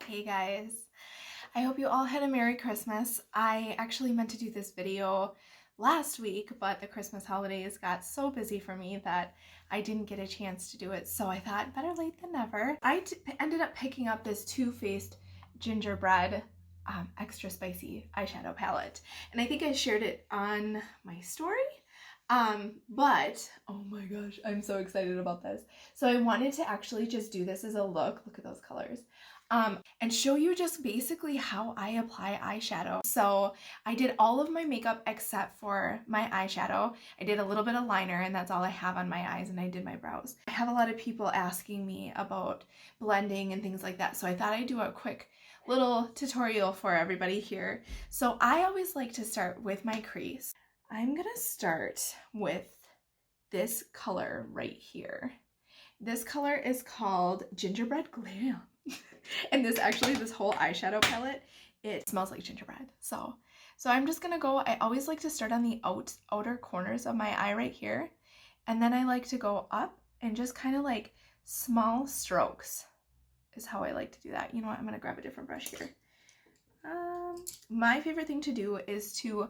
Hey guys, I hope you all had a Merry Christmas. I actually meant to do this video last week, but the Christmas holidays got so busy for me that I didn't get a chance to do it, so I thought better late than never. I ended up picking up this Too Faced Gingerbread extra spicy eyeshadow palette, and I think I shared it on my story. But oh my gosh, I'm so excited about this. So I wanted to actually just do this as a look at those colors, and show you just basically how I apply eyeshadow. So I did all of my makeup except for my eyeshadow. I did a little bit of liner and that's all I have on my eyes, and I did my brows. I have a lot of people asking me about blending and things like that, so I thought I'd do a quick little tutorial for everybody here. So I always like to start with my crease. I'm gonna start with this color right here. This color is called Gingerbread Glam. And this whole eyeshadow palette, it smells like gingerbread. So I'm just gonna go, I always like to start on the outer corners of my eye right here. And then I like to go up and just kind of like small strokes is how I like to do that. You know what, I'm gonna grab a different brush here. My favorite thing to do is to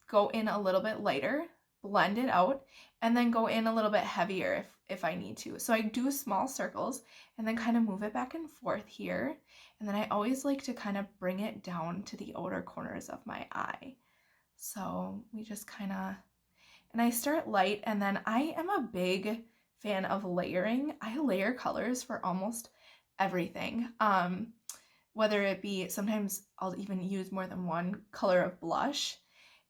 go in a little bit lighter, blend it out, and then go in a little bit heavier if I need to. So I do small circles and then kind of move it back and forth here. And then I always like to kind of bring it down to the outer corners of my eye. So we just kind of, and I start light, and then I am a big fan of layering. I layer colors for almost everything. Whether it be, sometimes I'll even use more than one color of blush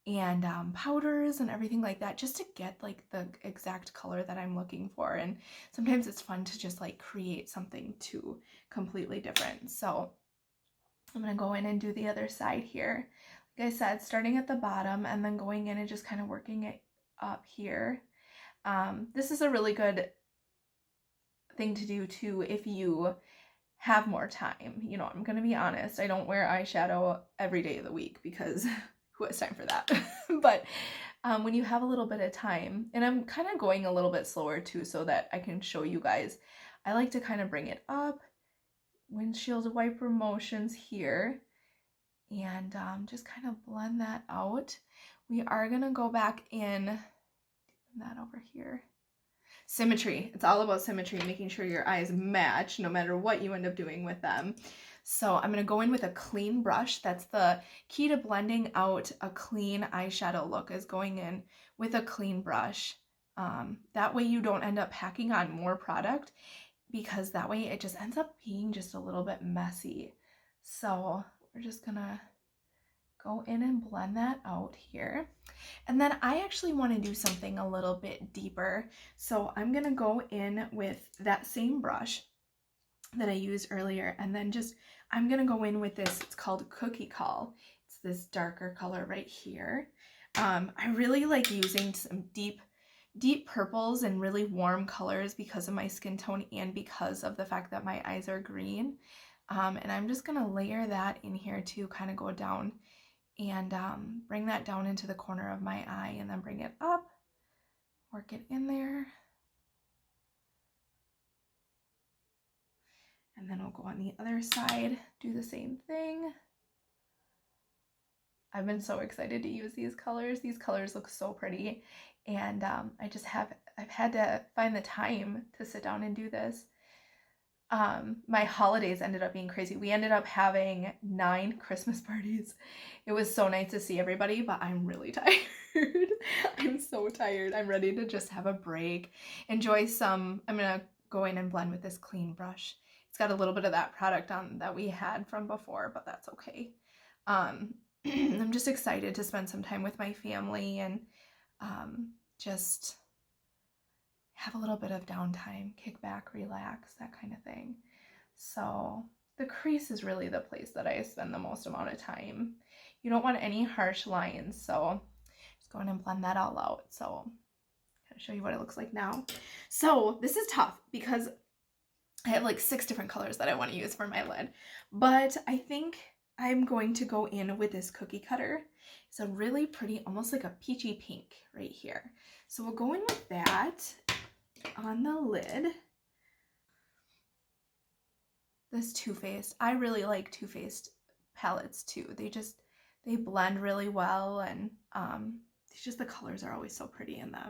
and powders and everything like that, just to get like the exact color that I'm looking for. And sometimes it's fun to just like create something too completely different. So I'm gonna go in and do the other side here. Like I said, starting at the bottom and then going in and just kind of working it up here. This is a really good thing to do too if you have more time. You know, I'm gonna be honest, I don't wear eyeshadow every day of the week because who has time for that? But when you have a little bit of time, and I'm kind of going a little bit slower too so that I can show you guys, I like to kind of bring it up, windshield wiper motions here, and just kind of blend that out. We are gonna go back in that over here. Symmetry. It's all about symmetry, making sure your eyes match no matter what you end up doing with them. So I'm going to go in with a clean brush. That's the key to blending out a clean eyeshadow look, is going in with a clean brush. That way you don't end up packing on more product, because that way it just ends up being just a little bit messy. So we're just going to go in and blend that out here. And then I actually want to do something a little bit deeper. So I'm going to go in with that same brush that I used earlier, and then I'm going to go in with this. It's called Cookie Call. It's this darker color right here. I really like using some deep purples and really warm colors because of my skin tone and because of the fact that my eyes are green. And I'm just going to layer that in here to kind of go down and bring that down into the corner of my eye, and then bring it up, work it in there. And then I'll go on the other side, do the same thing. I've been so excited to use these colors. These colors look so pretty, and I've had to find the time to sit down and do this. My holidays ended up being crazy. We ended up having 9 Christmas parties. It was so nice to see everybody, but I'm really tired. I'm so tired. I'm ready to just have a break, enjoy some. I'm gonna go in and blend with this clean brush. It's got a little bit of that product on that we had from before, but that's okay. I'm just excited to spend some time with my family and just have a little bit of downtime, kick back, relax, that kind of thing. So the crease is really the place that I spend the most amount of time. You don't want any harsh lines, so just go in and blend that all out. So I'm gonna show you what it looks like now. So this is tough because I have like 6 different colors that I want to use for my lid, but I think I'm going to go in with this cookie cutter. It's a really pretty, almost like a peachy pink right here. So we'll go in with that on the lid. this Too Faced. I really like Too Faced palettes too. They blend really well, and it's just the colors are always so pretty in them.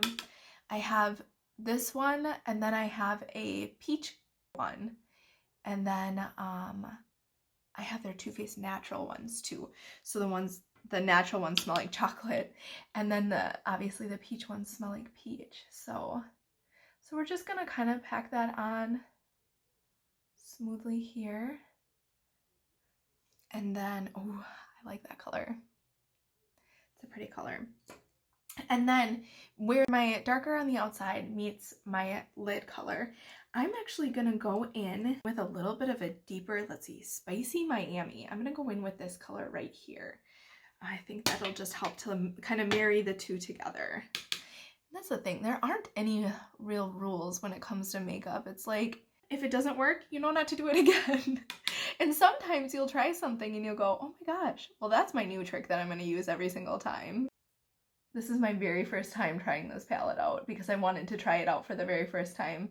I have this one, and then I have a peach one, and then I have their Too Faced natural ones too. So the natural ones smell like chocolate, and then obviously the peach ones smell like peach. So we're just gonna kind of pack that on smoothly here. And then, oh, I like that color. It's a pretty color. And then where my darker on the outside meets my lid color, I'm actually gonna go in with a little bit of a deeper, let's see, Spicy Miami. I'm gonna go in with this color right here. I think that'll just help to kind of marry the two together. And that's the thing, there aren't any real rules when it comes to makeup. It's like, if it doesn't work, you know not to do it again. And sometimes you'll try something and you'll go, oh my gosh, well that's my new trick that I'm gonna use every single time. This is my very first time trying this palette out because I wanted to try it out for the very first time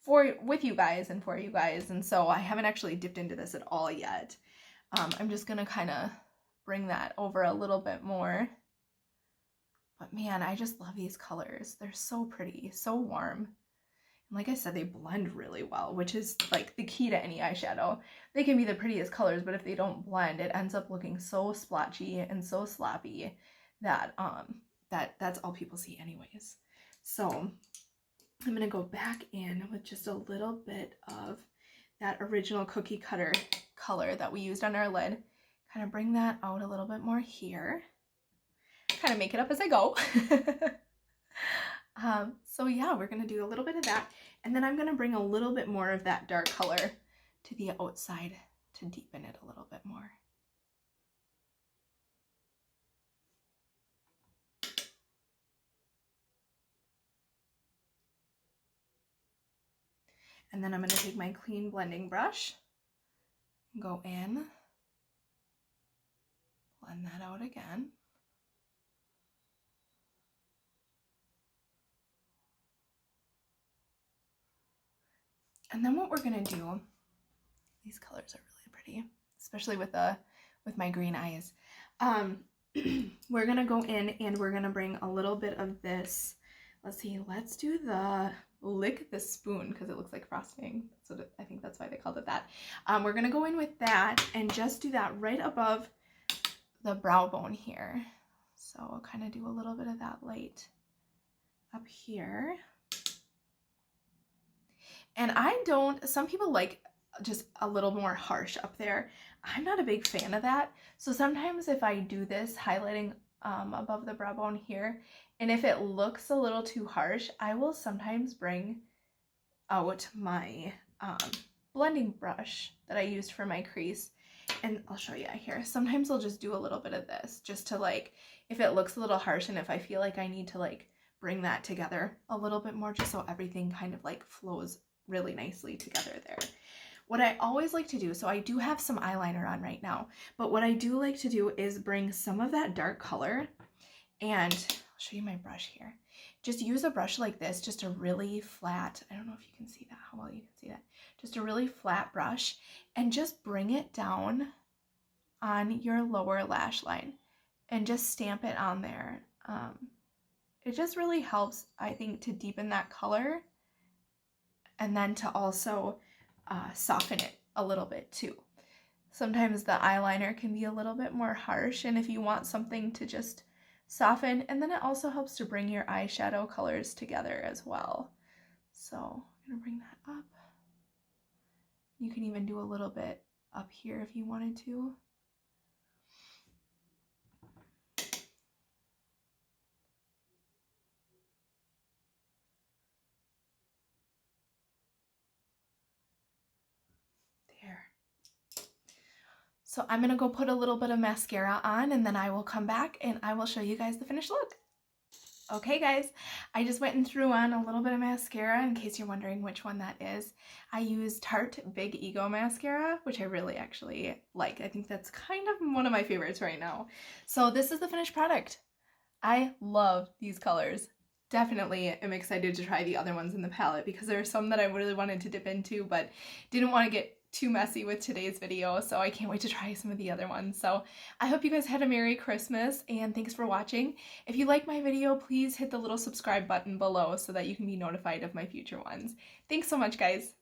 with you guys and for you guys, and so I haven't actually dipped into this at all yet. I'm just gonna kind of bring that over a little bit more. But man, I just love these colors. They're so pretty, so warm. And like I said, they blend really well, which is like the key to any eyeshadow. They can be the prettiest colors, but if they don't blend, it ends up looking so splotchy and so sloppy that that's all people see anyways. So I'm gonna go back in with just a little bit of that original cookie cutter color that we used on our lid. Kind of bring that out a little bit more here. Kind of make it up as I go. So yeah, we're gonna do a little bit of that, and then I'm gonna bring a little bit more of that dark color to the outside to deepen it a little bit more. And then I'm gonna take my clean blending brush and go in, blend that out again. And then what we're gonna do, these colors are really pretty, especially with my green eyes. We're gonna go in and we're gonna bring a little bit of this. Let's see, let's do the Lick the Spoon because it looks like frosting. So I think that's why they called it that. We're gonna go in with that and just do that right above the brow bone here. So I'll kind of do a little bit of that light up here. And some people like just a little more harsh up there. I'm not a big fan of that. So sometimes if I do this highlighting above the brow bone here, and if it looks a little too harsh, I will sometimes bring out my blending brush that I used for my crease. And I'll show you here. Sometimes I'll just do a little bit of this just to like, if it looks a little harsh and if I feel like I need to like bring that together a little bit more just so everything kind of like flows really nicely together there. What I always like to do, so I do have some eyeliner on right now, but what I do like to do is bring some of that dark color, and I'll show you my brush here. Just use a brush like this, just a really flat, I don't know if you can see that, how well you can see that, just a really flat brush, and just bring it down on your lower lash line and just stamp it on there. It just really helps, I think, to deepen that color and then to also soften it a little bit too. Sometimes the eyeliner can be a little bit more harsh, and if you want something to just soften, and then it also helps to bring your eyeshadow colors together as well. So I'm gonna bring that up. You can even do a little bit up here if you wanted to. So I'm gonna go put a little bit of mascara on, and then I will come back and I will show you guys the finished look. Okay guys, I just went and threw on a little bit of mascara in case you're wondering which one that is. I use Tarte Big Ego mascara, which I really actually like. I think that's kind of one of my favorites right now. So this is the finished product. I love these colors. Definitely am excited to try the other ones in the palette because there are some that I really wanted to dip into but didn't want to get too messy with today's video, so I can't wait to try some of the other ones. So I hope you guys had a Merry Christmas, and thanks for watching. If you like my video, please hit the little subscribe button below so that you can be notified of my future ones. Thanks so much, guys.